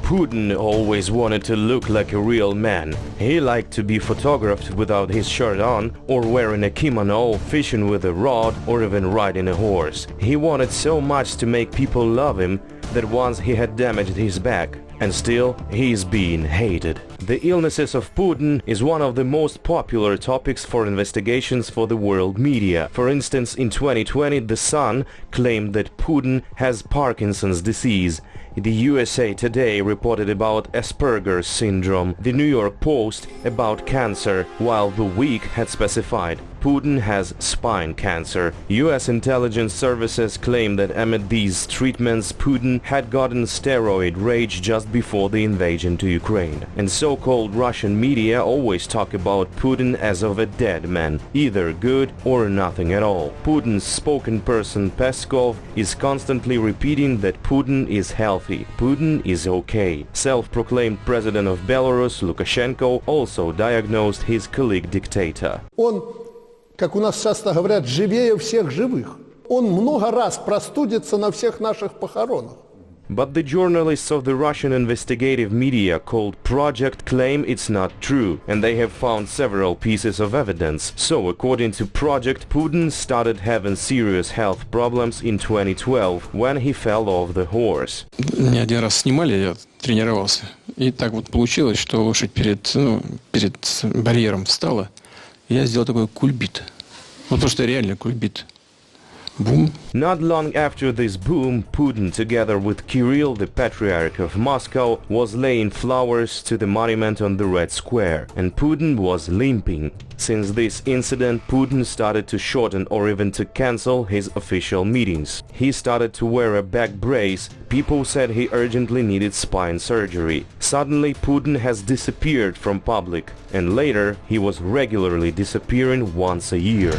Putin always wanted to look like a real man. He liked to be photographed without his shirt on, or wearing a kimono, fishing with a rod, or even riding a horse. He wanted so much to make people love him that once he had damaged his back. And still, he is being hated. The illnesses of Putin is one of the most popular topics for investigations for the world media. For instance, in 2020, The Sun claimed that Putin has Parkinson's disease. The USA Today reported about Asperger's syndrome, the New York Post about cancer, while The Week had specified Putin has spine cancer. US intelligence services claim that amid these treatments, Putin had gotten steroid rage just before the invasion to Ukraine. And so-called Russian media always talk about Putin as of a dead man, either good or nothing at all. Putin's spoken person Peskov is constantly repeating that Putin is healthy, Putin is okay. Self-proclaimed president of Belarus Lukashenko also diagnosed his colleague dictator. Он, как у нас часто говорят, живее всех живых. Он много раз простудится на всех наших похоронах. But the journalists of the Russian investigative media called Project claim it's not true, and they have found several pieces of evidence. So, according to Project, Putin started having serious health problems in 2012 when he fell off the horse. Меня один раз снимали, я тренировался. И так вот получилось, что лошадь перед барьером встала. Я сделал такой кульбит. Вот просто реально кульбит. Boom. Not long after this boom, Putin, together with Kirill, the Patriarch of Moscow, was laying flowers to the monument on the Red Square, and Putin was limping. Since this incident, Putin started to shorten or even to cancel his official meetings. He started to wear a back brace. People said he urgently needed spine surgery. Suddenly, Putin has disappeared from public, and later he was regularly disappearing once a year.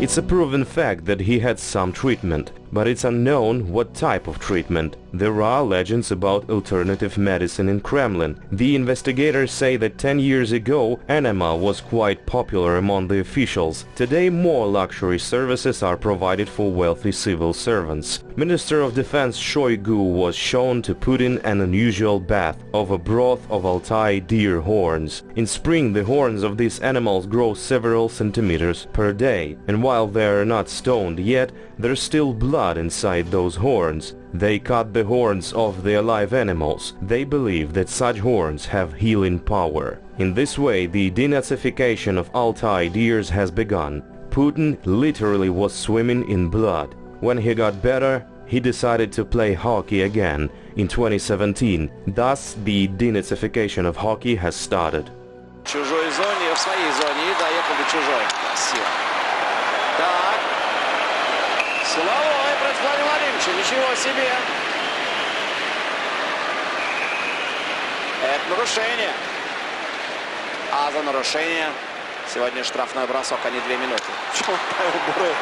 It's a proven fact that he had some treatment, but it's unknown what type of treatment. There are legends about alternative medicine in Kremlin. The investigators say that 10 years ago, Enema was quite popular among the officials. Today, more luxury services are provided for wealthy civil servants. Minister of Defense Shoigu was shown to put in an unusual bath of a broth of Altai deer horns. In spring, the horns of these animals grow several centimeters per day, and while they are not stoned yet, there's still blood inside those horns. They cut the horns of the alive animals. They believe that such horns have healing power. In this way, the denazification of Altai deers has begun. Putin literally was swimming in blood. When he got better, he decided to play hockey again in 2017. Thus, the denazification of hockey has started. В чужой зоне, в своей зоне, да, якобы чужой. Красиво. Так. Силовой против Владимира Владимировича. Ничего себе. Это нарушение. А за нарушение сегодня штрафной бросок, а не 2 минуты. Почему Павел Буров?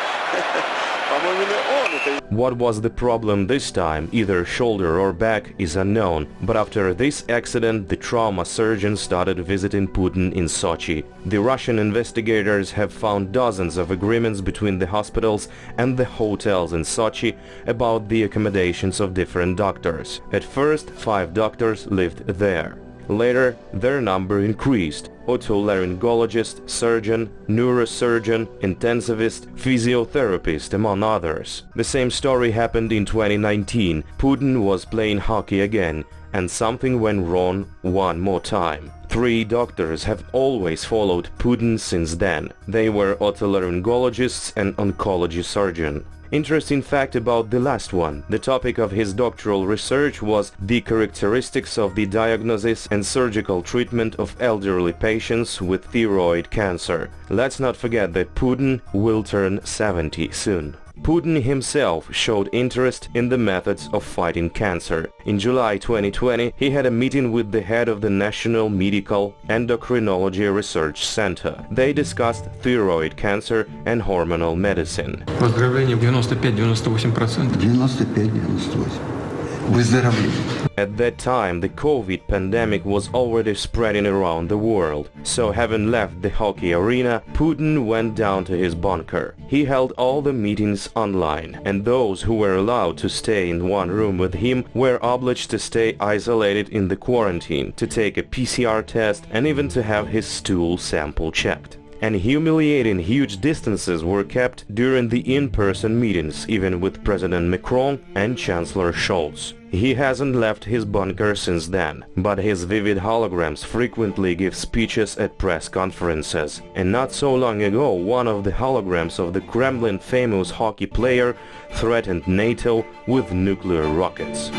What was the problem this time, either shoulder or back, is unknown, but after this accident the trauma surgeon started visiting Putin in Sochi. The Russian investigators have found dozens of agreements between the hospitals and the hotels in Sochi about the accommodations of different doctors. At first, 5 doctors lived there. Later, their number increased. Otolaryngologist, surgeon, neurosurgeon, intensivist, physiotherapist, among others. The same story happened in 2019. Putin was playing hockey again, and something went wrong one more time. 3 doctors have always followed Putin since then. They were otolaryngologists and oncology surgeon. Interesting fact about the last one. The topic of his doctoral research was the characteristics of the diagnosis and surgical treatment of elderly patients with thyroid cancer. Let's not forget that Putin will turn 70 soon. Putin himself showed interest in the methods of fighting cancer. In July 2020, he had a meeting with the head of the National Medical Endocrinology Research Center. They discussed thyroid cancer and hormonal medicine. Выздоровление 95-98%. 95-98. Выздоровление. At that time, the COVID pandemic was already spreading around the world. So having left the hockey arena, Putin went down to his bunker. He held all the meetings online, and those who were allowed to stay in one room with him were obliged to stay isolated in the quarantine, to take a PCR test, and even to have his stool sample checked. And humiliating huge distances were kept during the in-person meetings, even with President Macron and Chancellor Scholz. He hasn't left his bunker since then, but his vivid holograms frequently give speeches at press conferences. And not so long ago, one of the holograms of the Kremlin famous hockey player threatened NATO with nuclear rockets.